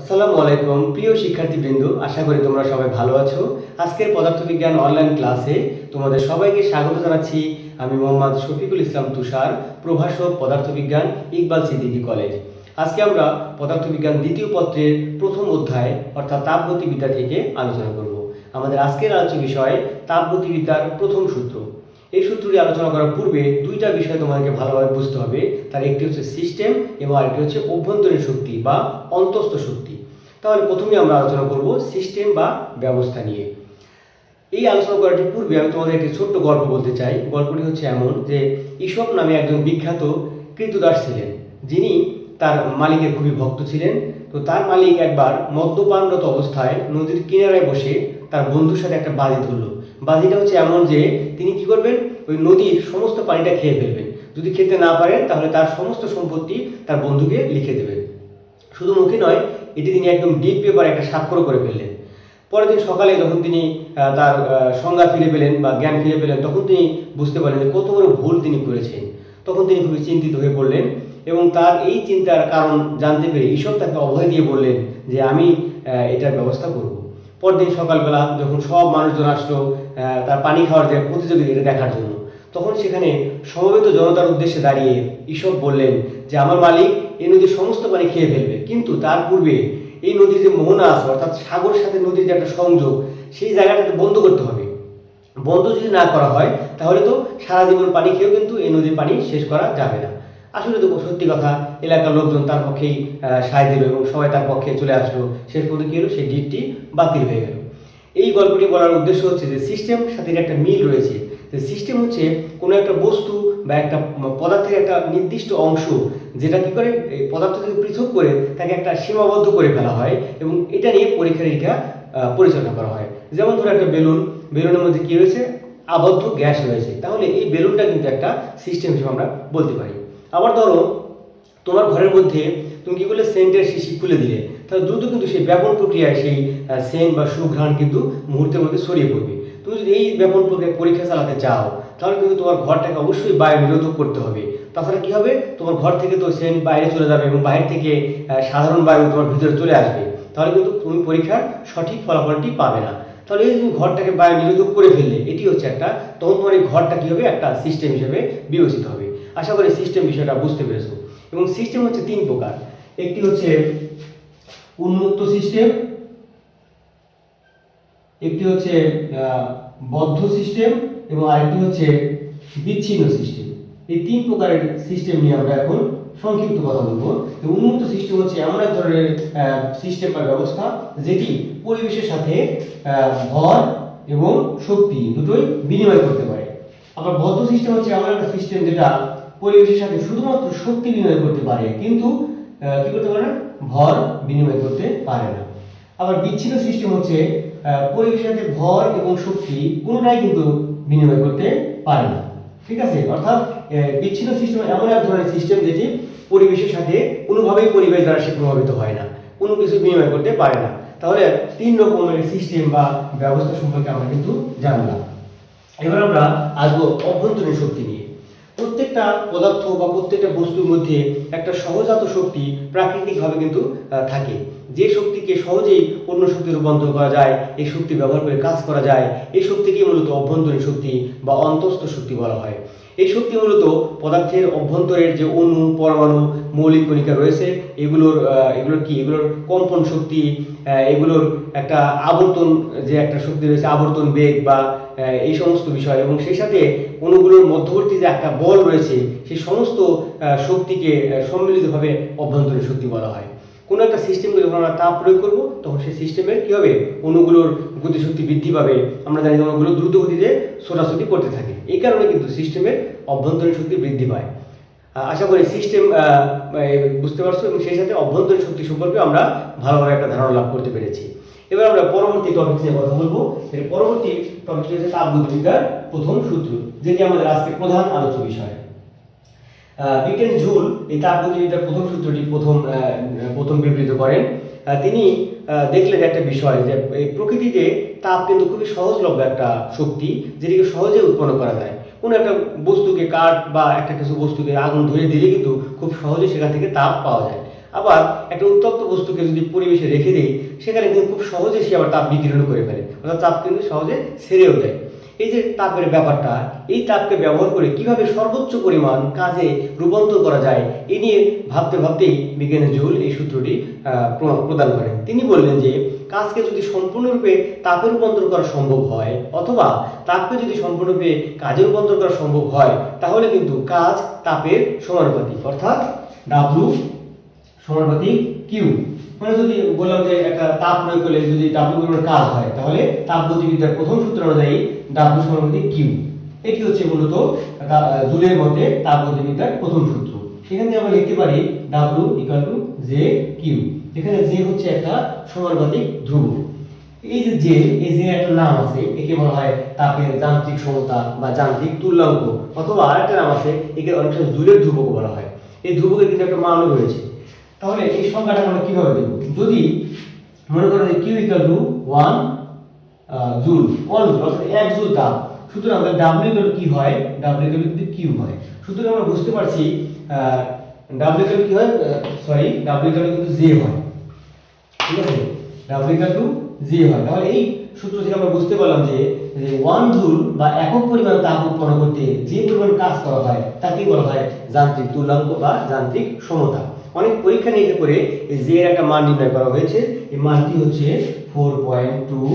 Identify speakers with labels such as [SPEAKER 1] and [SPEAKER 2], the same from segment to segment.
[SPEAKER 1] আসসালামু আলাইকুম প্রিয় শিক্ষার্থীবৃন্দ, আশা করি তোমরা সবাই ভালো আছো। আজকের পদার্থবিজ্ঞান অনলাইন ক্লাসে তোমাদের সবাইকে স্বাগত জানাচ্ছি। আমি মোহাম্মদ শফিকুল ইসলাম তুষার, প্রভাষক পদার্থবিজ্ঞান, ইকবাল সিদ্দিকী কলেজ। আজকে আমরা পদার্থবিজ্ঞান দ্বিতীয় পত্রের প্রথম অধ্যায় অর্থাৎ তাপগতিবিদ্যা থেকে আলোচনা করব। আমাদের আজকের আলোচ্য বিষয় তাপগতিবিদ্যার প্রথম সূত্র। এই সূত্রটি আলোচনা করার পূর্বে দুইটা বিষয় তোমাদেরকে ভালোভাবে বুঝতে হবে। তার একটি হচ্ছে সিস্টেম এবং আরেকটি হচ্ছে অভ্যন্তরীণ শক্তি বা অন্তস্থ শক্তি। তাহলে প্রথমে আমরা আলোচনা করব সিস্টেম বা ব্যবস্থা নিয়ে। এই আলোচনা করার পূর্বে আমি তোমাদের একটি ছোট্ট গল্প বলতে চাই। গল্পটি হচ্ছে এমন যে ঈশপ নামে একজন বিখ্যাত কৃতদাস ছিলেন, যিনি তার মালিকের খুবই ভক্ত ছিলেন। তো তার মালিক একবার মদ্যপানরত অবস্থায় নদীর কিনারায় বসে তার বন্ধুর সাথে একটা বাজি ধরলো। বাজিটা হচ্ছে এমন যে তিনি কি করবেন, ওই নদীর সমস্ত পানিটা খেয়ে ফেলবেন। যদি খেতে না পারেন তাহলে তার সমস্ত সম্পত্তি তার বন্ধুকে লিখে দেবেন। শুধু মুখে নয়, এটি তিনি একদম ডিপ পেপারে একটা স্বাক্ষর করে ফেললেন। পরের দিন সকালে যখন তিনি তার সংজ্ঞা ফিরে পেলেন বা জ্ঞান ফিরে পেলেন, তখন তিনি বুঝতে পারলেন যে কত বড় ভুল তিনি করেছেন। তখন তিনি খুবই চিন্তিত হয়ে পড়লেন এবং তার এই চিন্তার কারণ জানতে পেরে ঈশ্বর তাকে অভয় দিয়ে বললেন যে আমি এটার ব্যবস্থা করব। পরদিন সকালবেলা যখন সব মানুষজন আসলো তার পানি খাওয়ার যে প্রতিযোগিতা এটা দেখার জন্য, তখন সেখানে সমবেত জনতার উদ্দেশ্যে দাঁড়িয়ে ঈশ্বর বললেন যে আমার মালিক এই নদীর সমস্ত পানি খেয়ে ফেলবে, কিন্তু তার পূর্বে এই নদীর যে মোহনা আছে অর্থাৎ সাগরের সাথে নদীর যে একটা সংযোগ, সেই জায়গাটাকে বন্ধ করতে হবে। বন্ধ যদি না করা হয় তাহলে তো সারা জীবন পানি খেয়েও কিন্তু এই নদীর পানি শেষ করা যাবে না। আসলে তো সত্যি কথা, এলাকার লোকজন তার পক্ষেই সায় দিল এবং সবাই তার পক্ষে চলে আসলো। শেষ পর্যন্ত কি হলো, সেই ডিটটি বাতিল হয়ে গেল। এই গল্পটি বলার উদ্দেশ্য হচ্ছে যে সিস্টেম সাথে একটা মিল রয়েছে। যে সিস্টেম হচ্ছে কোনো একটা বস্তু বা একটা পদার্থের একটা নির্দিষ্ট অংশ, যেটা কি করে এই পদার্থ থেকে পৃথক করে তাকে একটা সীমাবদ্ধ করে ফেলা হয় এবং এটা নিয়ে পরীক্ষা নিরীক্ষা পরিচালনা করা হয়। যেমন ধরো একটা বেলুনের মধ্যে কি রয়েছে, আবদ্ধ গ্যাস রয়েছে, তাহলে এই বেলুনটা কিন্তু একটা সিস্টেম হিসেবে আমরা বলতে পারি। আবার ধরো তোমার ঘরের মধ্যে তুমি কি করলে, সেন্টের শিশি খুলে দিলে, তাহলে দ্রুত কিন্তু সেই ব্যাপন প্রক্রিয়ায় সেই সেন্ট বা সুঘ্রাণ কিন্তু মুহূর্তের মধ্যে ছড়িয়ে পড়বে। তুমি যদি এই ব্যাপন প্রক্রিয়া পরীক্ষা চালাতে চাও তাহলে কিন্তু তোমার ঘরটাকে অবশ্যই বায়ু নিরোধক করতে হবে। তাছাড়া কি হবে, তোমার ঘর থেকে তো সেন্ট বাইরে চলে যাবে এবং বাইরে থেকে সাধারণ বায়ু তোমার ভিতরে চলে আসবে, তাহলে কিন্তু তুমি পরীক্ষার সঠিক ফলাফলটি পাবে না। তাহলে এই তুমি ঘরটাকে বায়ু নিরোধক করে ফেললে, এটি হচ্ছে একটা, তখন তোমার এই ঘরটা কি হবে, একটা সিস্টেম হিসেবে বিবেচিত হবে। আশা করি সিস্টেম বিষয়টা বুঝতে পেরেছো। এবং সিস্টেম হচ্ছে তিন প্রকার। একটি হচ্ছে উন্মুক্ত সিস্টেম, একটি হচ্ছে বদ্ধ সিস্টেম এবং আরেকটি হচ্ছে বিচ্ছিন্ন সিস্টেম। এই তিন প্রকারের সিস্টেম নিয়ে আমরা এখন সংক্ষিপ্ত কথা বলবো। উন্মুক্ত সিস্টেম হচ্ছে এমন এক ধরনের সিস্টেম বা ব্যবস্থা যেটি পরিবেশের সাথে ভর এবং শক্তি দুটোই বিনিময় করতে পারে। আবার বদ্ধ সিস্টেম হচ্ছে এমন একটা সিস্টেম যেটা পরিবেশের সাথে শুধুমাত্র শক্তি বিনিময় করতে পারে, কিন্তু কি করতে পারে না, ভর বিনিময় করতে পারে না। আবার বিচ্ছিন্ন সিস্টেম হচ্ছে পরিবেশের সাথে ভর এবং শক্তি কোনোটাই কিন্তু বিনিময় করতে পারে না। ঠিক আছে, অর্থাৎ বিচ্ছিন্ন সিস্টেম এমন এক ধরনের সিস্টেম যেটি পরিবেশের সাথে কোনোভাবেই পরিবেশ দ্বারা সে প্রভাবিত হয় না, কোনো কিছু বিনিময় করতে পারে না। তাহলে তিন রকমের সিস্টেম বা ব্যবস্থা সম্পর্কে আমরা কিন্তু জানলাম। এবার আমরা আসবো অভ্যন্তরীণ শক্তি নিয়ে। প্রত্যেকটা পদার্থ বা প্রত্যেকটা বস্তুর মধ্যে একটা সহজাত শক্তি প্রাকৃতিকভাবে কিন্তু থাকে, যে শক্তিকে সহজেই অন্য শক্তিতে রূপান্তর করা যায়, এই শক্তি ব্যবহার করে কাজ করা যায়, এই শক্তিকে মূলত অভ্যন্তরীণ শক্তি বা অন্তস্থ শক্তি বলা হয়। এই শক্তি মূলত পদার্থের অভ্যন্তরের যে অণু, পরমাণু, মৌলিক কণিকা রয়েছে, এগুলোর কম্পন শক্তি, এগুলোর একটা আবর্তন, যে একটা শক্তি রয়েছে আবর্তন বেগ বা এই সমস্ত বিষয়, এবং সেই সাথে অণুগুলোর মধ্যবর্তী যে একটা বল রয়েছে, সেই সমস্ত শক্তিকে সম্মিলিতভাবে অভ্যন্তরীণ শক্তি বলা হয়। কোনো একটা সিস্টেমকে যখন আমরা তাপ প্রয়োগ করবো তখন সেই সিস্টেমের কি হবে, অণুগুলোর গতিশক্তি বৃদ্ধি পাবে। আমরা জানি অণুগুলো দ্রুত গতিতে ছোটাছুটি করতে থাকে, এই কারণে কিন্তু সিস্টেমের অভ্যন্তরীণ শক্তি বৃদ্ধি পায়। আশা করি সিস্টেম বুঝতে পারছো এবং সেই সাথে অভ্যন্তরীণ শক্তি সম্পর্কে আমরা ভালোভাবে একটা ধারণা লাভ করতে পেরেছি। এবার আমরা পরবর্তী টপিক নিয়ে কথা বলবো। এর পরবর্তী টপিকটি হচ্ছে তাপগতিবিদ্যার প্রথম সূত্র, যেটি আমাদের আজকে প্রধান আলোচ্য বিষয়। বিজ্ঞানী জুল এই তাপগতিবিদ্যার প্রথম সূত্রটি প্রথম বিবৃত করেন। তিনি দেখলেন একটা বিষয় যে এই প্রকৃতিতে তাপ কিন্তু খুবই সহজলভ্য একটা শক্তি, যেটিকে সহজে উৎপন্ন করা যায়। কোনো একটা বস্তুকে, কাঠ বা একটা কিছু বস্তুকে আগুন ধরে দিলে কিন্তু খুব সহজে সেখান থেকে তাপ পাওয়া যায়। আবার একটা উত্তপ্ত বস্তুকে যদি পরিবেশে রেখে দেই সেখানে কিন্তু খুব সহজে সে আবার তাপ বিকিরণ করে ফেলে, অর্থাৎ তাপ কিন্তু সহজে ছেড়েও দেয়। এই যে তাপের ব্যাপারটা, এই তাপকে ব্যবহার করে কিভাবে সর্বোচ্চ পরিমাণ কাজে রূপান্তর করা যায় এ নিয়ে ভাবতে ভাবতেই বিজ্ঞানী জুল এই সূত্রটি প্রদান করেন। তিনি বললেন যে কাজকে যদি সম্পূর্ণরূপে তাপে রূপান্তর করা সম্ভব হয় অথবা তাপকে যদি সম্পূর্ণরূপে কাজে রূপান্তর করা সম্ভব হয় তাহলে কিন্তু কাজ তাপের সমানুপাতিক, অর্থাৎ W সমানুপাতিক Q। মানে যদি বললাম যে একটা তাপ প্রয়োগ করলে যদি W পরিমাণ কাজ হয় তাহলে তাপগতিবিদ্যার প্রথম সূত্র অনুযায়ী W সমানুপাতিক Q। এটি হচ্ছে মূলত জুলের মতে তাপগতিবিদ্যার প্রথম সূত্র। সেখান থেকে আমরা লিখতে পারি W = JQ। এখানে J হচ্ছে একটা সমানুপাতিক ধ্রুবক। এই যে এই যে একটা নাম আছে, একে বলা হয় তাপের যান্ত্রিক সমতা বা যান্ত্রিক তুল্যাঙ্ক, অথবা আরেকটা নাম আছে একে অনেক সময় জুলের ধ্রুবক বলা হয়। এই ধ্রুবকের কিন্তু একটা মানও রয়েছে। তাহলে এই সংখ্যাটা আমরা কিভাবে দেব? যদি মনে করেন যে Q = 1 জুল, 1 জুল অর্থাৎ 1 জুল তাপ, সুতরাং W কি হয়? W যদি Q হয়, সুতরাং আমরা বুঝতে পারছি W কি হয়, W কিন্তু J হয়। ঠিক আছে, W J হয়। তাহলে এই সূত্র থেকে আমরা বুঝতে পারলাম যে 1 জুল বা একক পরিমাণ তাপ উৎপন্ন করতে যে পরিমাণ কাজ করা হয় তাকে বলা হয় যান্ত্রিক তুল্যাঙ্ক বা যান্ত্রিক সমতা। অনেক পরীক্ষা নিরীক্ষা করে এই জে এর একটা মান নির্ণয় করা হয়েছে। এই মানটি হচ্ছে 4.2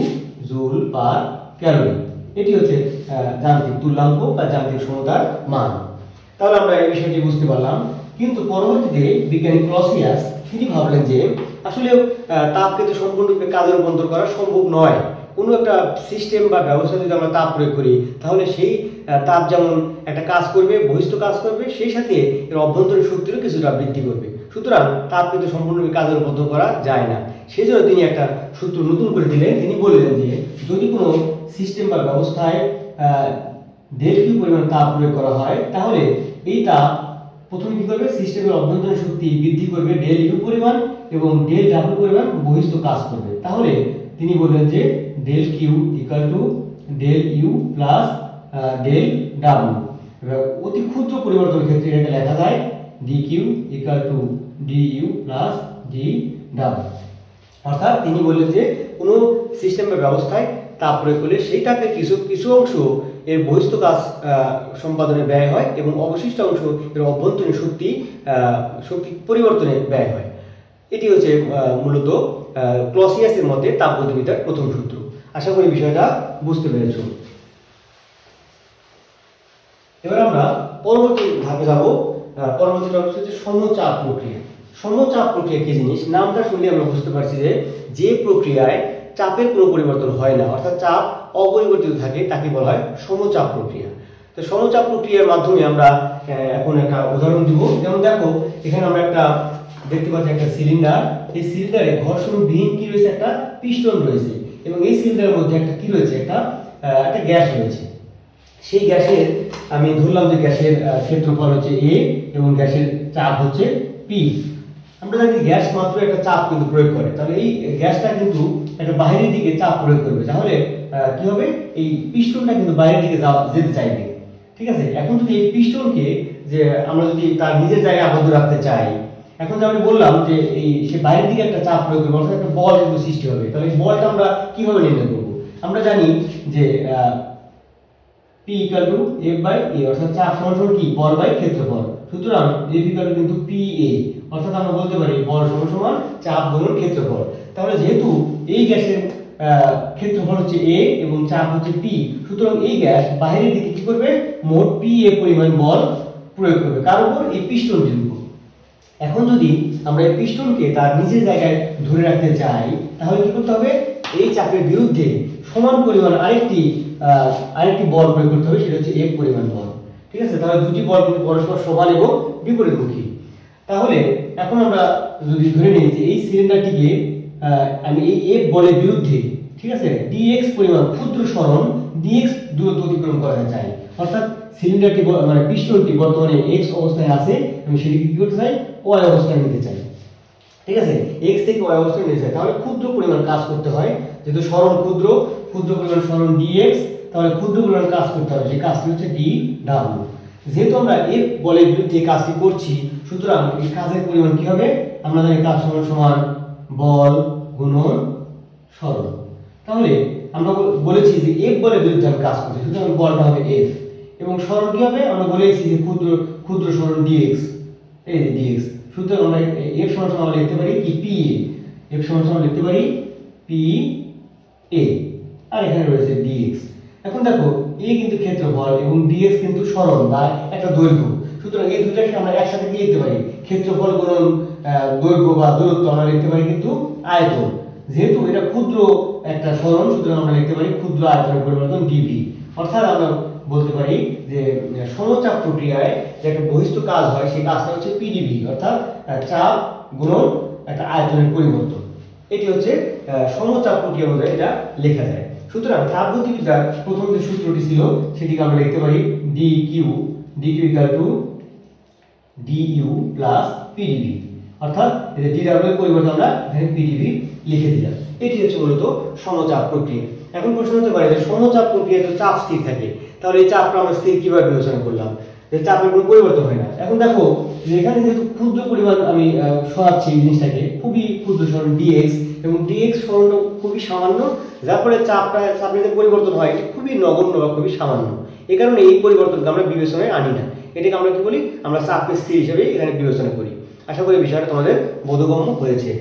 [SPEAKER 1] জুল পার ক্যালোরি। এটি হচ্ছে যান্ত্রিক তুল্যাঙ্ক বা যান্ত্রিক সমতার মান। তাহলে আমরা এই বিষয়টি বুঝতে পারলাম। কিন্তু পরবর্তীতে বিজ্ঞানী ক্লসিয়াস তিনি ভাবলেন যে আসলে তাপকে তো সম্পূর্ণরূপে কাজে রূপান্তর করা সম্ভব নয়। কোনো একটা সিস্টেম বা ব্যবস্থা যদি আমরা তাপ প্রয়োগ করি তাহলে সেই তাপ যেমন একটা কাজ করবে, বহিস্থ কাজ করবে, সেই সাথে এর অভ্যন্তরীণ শক্তিরও কিছুটা বৃদ্ধি করবে। সুতরাং তাপ কিন্তু সম্পূর্ণরূপে কাজে রূপান্তর করা যায় না। সেই জন্য তিনি একটা সূত্র নতুন করে দিলেন। তিনি বললেন যে যদি কোনো সিস্টেম বা ব্যবস্থায় ΔQ পরিমাণ তাপ প্রয়োগ করা হয় তাহলে এই তাপ প্রথমে কি করবে? সিস্টেমের অভ্যন্তরীণ শক্তি বৃদ্ধি করবে ΔU পরিমাণ এবং ΔW পরিমাণ বহিস্থ কাজ করবে। তাহলে তিনি বললেন যে ΔQ = ΔU প্লাস ΔW। অতি ক্ষুদ্র পরিবর্তনের ক্ষেত্রে এটা লেখা যায় dQ = dU প্লাস dW। অর্থাৎ তিনি বললেন যে কোনো সিস্টেম বা ব্যবস্থায় তাপ প্রয়োগ করলে সেই তাপের কিছু অংশ এর বহিস্থ কাজ সম্পাদনে ব্যয় হয় এবং অবশিষ্ট অংশ এর অভ্যন্তরীণ শক্তি পরিবর্তনে ব্যয় হয়। এটি হচ্ছে মূলত ক্লসিয়াসের মতে তাপগতিবিদ্যার প্রথম সূত্র। আশা করি বিষয়টা বুঝতে পেরেছ। এবার আমরা পরবর্তী ধাপে যাব। পরবর্তী টপিক হচ্ছে সমচাপ প্রক্রিয়া। সমচাপ প্রক্রিয়া কি জিনিস? নামটা শুনলে আমরা বুঝতে পারছি যে প্রক্রিয়ায় চাপের কোনো পরিবর্তন হয় না, অর্থাৎ চাপ অপরিবর্তিত থাকে, তাকে বলা হয় সমচাপ প্রক্রিয়া। তো সমচাপ প্রক্রিয়ার মাধ্যমে আমরা এখন একটা উদাহরণ দিব। যেমন দেখো এখানে আমরা একটা দেখতে পাচ্ছি একটা সিলিন্ডার। এই সিলিন্ডারে ঘর্ষণবিহীন কি রয়েছে? একটা পিস্টন রয়েছে এবং এই সিলিন্ডারের মধ্যে একটা কি রয়েছে? একটা গ্যাস রয়েছে। সেই গ্যাসের আমি ধরলাম যে গ্যাসের ক্ষেত্রফল হচ্ছে A এবং গ্যাসের চাপ হচ্ছে P। আমরা জানি গ্যাস মাত্র একটা চাপ কিন্তু প্রয়োগ করে, তাহলে এই গ্যাসটা কিন্তু একটা বাইরের দিকে চাপ প্রয়োগ করবে। তাহলে কি হবে? এই পিস্টনটা কিন্তু বাইরের দিকে যেতে চাইবে। ঠিক আছে, এখন যদি এই পিস্টনকে যে আমরা যদি তার নিজের জায়গায় আবদ্ধ রাখতে চাই, এখন যে আমি বললাম যে এই সে বাইরের দিকে একটা চাপ প্রয়োগ করবে, অর্থাৎ একটা বল কিন্তু সৃষ্টি হবে। তাহলে এই বলটা আমরা কিভাবে নির্ণয় করব? আমরা জানি যে P = F/A, অর্থাৎ চাপ সমান কি? বল বাই ক্ষেত্রফল। সুতরাং F = কিন্তু PA, অর্থাৎ আমরা বলতে পারি বল সমান চাপ গুণন ক্ষেত্রফল। তাহলে যেহেতু এই গ্যাসের ক্ষেত্রফল হচ্ছে A এবং চাপ হচ্ছে P, সুতরাং এই গ্যাস বাইরের দিকে কি করবে? মোট PA পরিমাণ বল প্রয়োগ করবে। কার উপর? এই পিস্টনটির উপর। এখন যদি আমরা এই পিস্টনকে তার নিজের জায়গায় ধরে রাখতে চাই তাহলে কি করতে হবে? এই চাপের বিরুদ্ধে সমান পরিমাণ আরেকটি বল প্রয়োগ করতে হবে, সেটা হচ্ছে F পরিমাণ বল। ঠিক আছে, তাহলে দুটি বল কিন্তু পরস্পর সমান এবং বিপরীতমুখী। তাহলে এখন আমরা যদি ধরে নিই যে এই সিলিন্ডারটিকে আমি এই F বলের বিরুদ্ধে, ঠিক আছে, dx পরিমাণ ক্ষুদ্র সরণ dx দূরত্ব অতিক্রম করতে চাই, অর্থাৎ সিলিন্ডারটি মানে পিস্টনটি বর্তমানে x অবস্থায় আছে, আমি সেটিকে কি করতে চাই? y অবস্থায় নিতে চাই। ঠিক আছে, x থেকে y অবস্থায় নিতে চাই, তাহলে ক্ষুদ্র পরিমাণ কাজ করতে হয়। যেহেতু সরণ ক্ষুদ্র পরিমাণ সরণ dx, তাহলে ক্ষুদ্র পরিমাণ কাজ করতে হবে, সেই কাজটি হচ্ছে dw। যেহেতু আমরা এফ বলের বিরুদ্ধে কাজটি করছি, সুতরাং এই কাজের পরিমাণ কি হবে? আমরা জানি কাজ সমান সমান বল গুণন সরণ। তাহলে আমরা বলেছি যে এফ বলের বিরুদ্ধে আমি কাজ করছি, সুতরাং বলটা হবে এফ, এবং সরণ কি হবে? আমরা বলেছি যে ক্ষুদ্র ক্ষুদ্র সরণ ডিএক্স, এই যে ডিএক্স। সুতরাং আমরা এফ সমান সমান লিখতে পারি কি পি এ, এফ সমান সমান লিখতে পারি পি এ, আর এখানে রয়েছে ডিএক্স। এখন দেখো এ কিন্তু ক্ষেত্রফল এবং ডিএক্স কিন্তু সরণ বা একটা দৈর্ঘ্য, সুতরাং এই দুটাকে আমরা একসাথে কি লিখতে পারি? ক্ষেত্রফল গুণন দৈর্ঘ্য বা দূরত্ব আমরা লিখতে পারি কিন্তু আয়তন। যেহেতু এটা ক্ষুদ্র একটা সরণ, সুতরাং আমরা লিখতে পারি ক্ষুদ্র আয়তনের পরিবর্তন ডিভি। অর্থাৎ আমরা বলতে পারি যে সমচাপ প্রক্রিয়ায় যে একটা বহিস্থ কাজ হয় সেই কাজটা হচ্ছে পিডিভি, অর্থাৎ চাপ গুণন একটা আয়তনের পরিবর্তন। এটি হচ্ছে সমচাপ প্রক্রিয়ার মধ্যে এটা লেখা যায়। সুতরাং তাপগতিবিদ্যার প্রথম যে সূত্রটি ছিল সেটিকে আমরা লিখতে পারি DQ equal to DU plus PDV, অর্থাৎ এই ডিডব্লিউ এর পরিবর্তে আমরা এখানে পিডিভি লিখে দিলাম। এটি হচ্ছে মূলত সমচাপ প্রক্রিয়া। এখন প্রশ্ন হতে পারে যে সমচাপ প্রক্রিয়ায় তো চাপ স্থির থাকে, তাহলে এই চাপটা আমরা স্থির কিভাবে বিবেচনা করলাম? যে চাপের কোনো পরিবর্তন হয় না। এখন দেখো যে এখানে যেহেতু ক্ষুদ্র পরিমাণ আমি সরাচ্ছি জিনিসটাকে, খুবই ক্ষুদ্র সরণ ডিএক্স, এবং ডিএক্স সরণটা খুবই সামান্য, যার ফলে চাপের যে পরিবর্তন হয় এটি খুবই নগণ্য বা খুবই সামান্য। এই কারণে এই পরিবর্তনকে আমরা বিবেচনায় আনি না, এটাকে আমরা কি বলি? আমরা চাপকে স্থির হিসেবে এখানে বিবেচনা করি। আশা করি বিষয়টা তোমাদের বোধগম্য হয়েছে।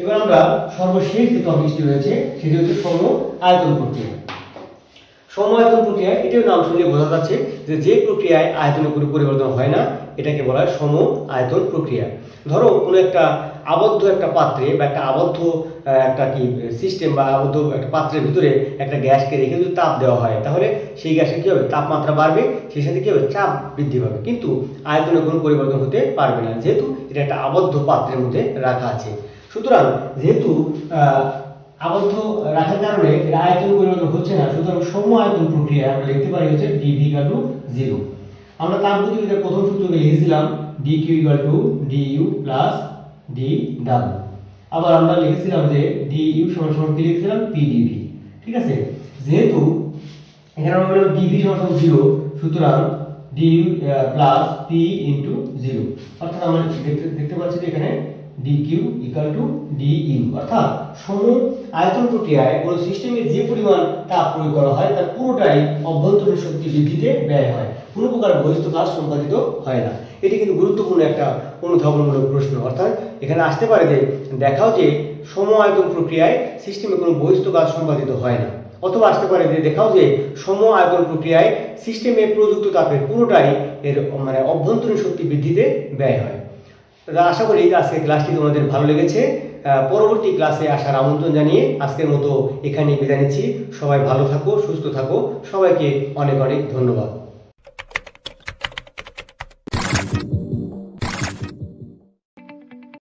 [SPEAKER 1] এবার আমরা সর্বশেষ যে টপিকটি রয়েছে সেটি হচ্ছে সম আয়তন প্রক্রিয়া। সম আয়তন প্রক্রিয়া, এটির নাম শুনলে বোঝা যাচ্ছে যে প্রক্রিয়ায় আয়তনের কোনো পরিবর্তন হয় না এটাকে বলা হয় সম আয়তন প্রক্রিয়া। ধরো কোনো একটা আবদ্ধ একটা পাত্রে বা একটা আবদ্ধ একটা কি সিস্টেম বা আবদ্ধ একটা পাত্রের ভিতরে একটা গ্যাসকে রেখে যদি তাপ দেওয়া হয়, তাহলে সেই গ্যাসের কি হবে? তাপমাত্রা বাড়বে, সেই সাথে কি হবে? চাপ বৃদ্ধি পাবে, কিন্তু আয়তনে কোনো পরিবর্তন হতে পারবে না, যেহেতু এটা একটা আবদ্ধ পাত্রের মধ্যে রাখা আছে। সুতরাং যেহেতু আবদ্ধ রাখার কারণে এর আয়তন পরিবর্তন হচ্ছে না, সুতরাং সম আয়তন প্রক্রিয়া আমরা লিখতে পারি হচ্ছে ডিভি ইকুয়াল টু 0। আমরা তাপগতিবিদ্যার প্রথম সূত্রকে লিখেছিলাম DQ equal to DU plus DW. আবার আমরা লিখেছিলাম যে ডিইউ সমান সমান কি লিখেছিলাম? পিডিভি। ঠিক আছে, যেহেতু এখানে আমরা বললাম ডিভি সমান সমান 0, সুতরাং ডিইউ প্লাস পি ইনটু 0, অর্থাৎ আমরা দেখতে পাচ্ছি যে এখানে ডিকিউ ইকুয়াল টু ডিইউ, অর্থাৎ সম আয়তন প্রক্রিয়ায় কোনো সিস্টেমে যে পরিমাণ তাপ প্রয়োগ করা হয় তার পুরোটাই অভ্যন্তরীণ শক্তি বৃদ্ধিতে ব্যয় হয়, কোনো প্রকার বহিস্থ কাজ সম্পাদিত হয় না। এটি কিন্তু গুরুত্বপূর্ণ একটা অনুধাবনমূলক প্রশ্ন। অর্থাৎ এখানে আসতে পারে যে দেখাও যে সম আয়তন প্রক্রিয়ায় সিস্টেমে কোনো বহিস্থ কাজ সম্পাদিত হয় না, অথবা আসতে পারে যে দেখাও যে সম আয়তন প্রক্রিয়ায় সিস্টেমে প্রযুক্ত তাপের পুরোটাই এর মানে অভ্যন্তরীণ শক্তি বৃদ্ধিতে ব্যয় হয়। আশা করি আজকের ক্লাসটি তোমাদের ভালো লেগেছে। পরবর্তী ক্লাসে আসার আমন্ত্রণ জানিয়ে আজকের মতো এখানে বিদায় নিচ্ছি। সবাই ভালো থাকো, সুস্থ থাকো, সবাইকে অনেক অনেক ধন্যবাদ।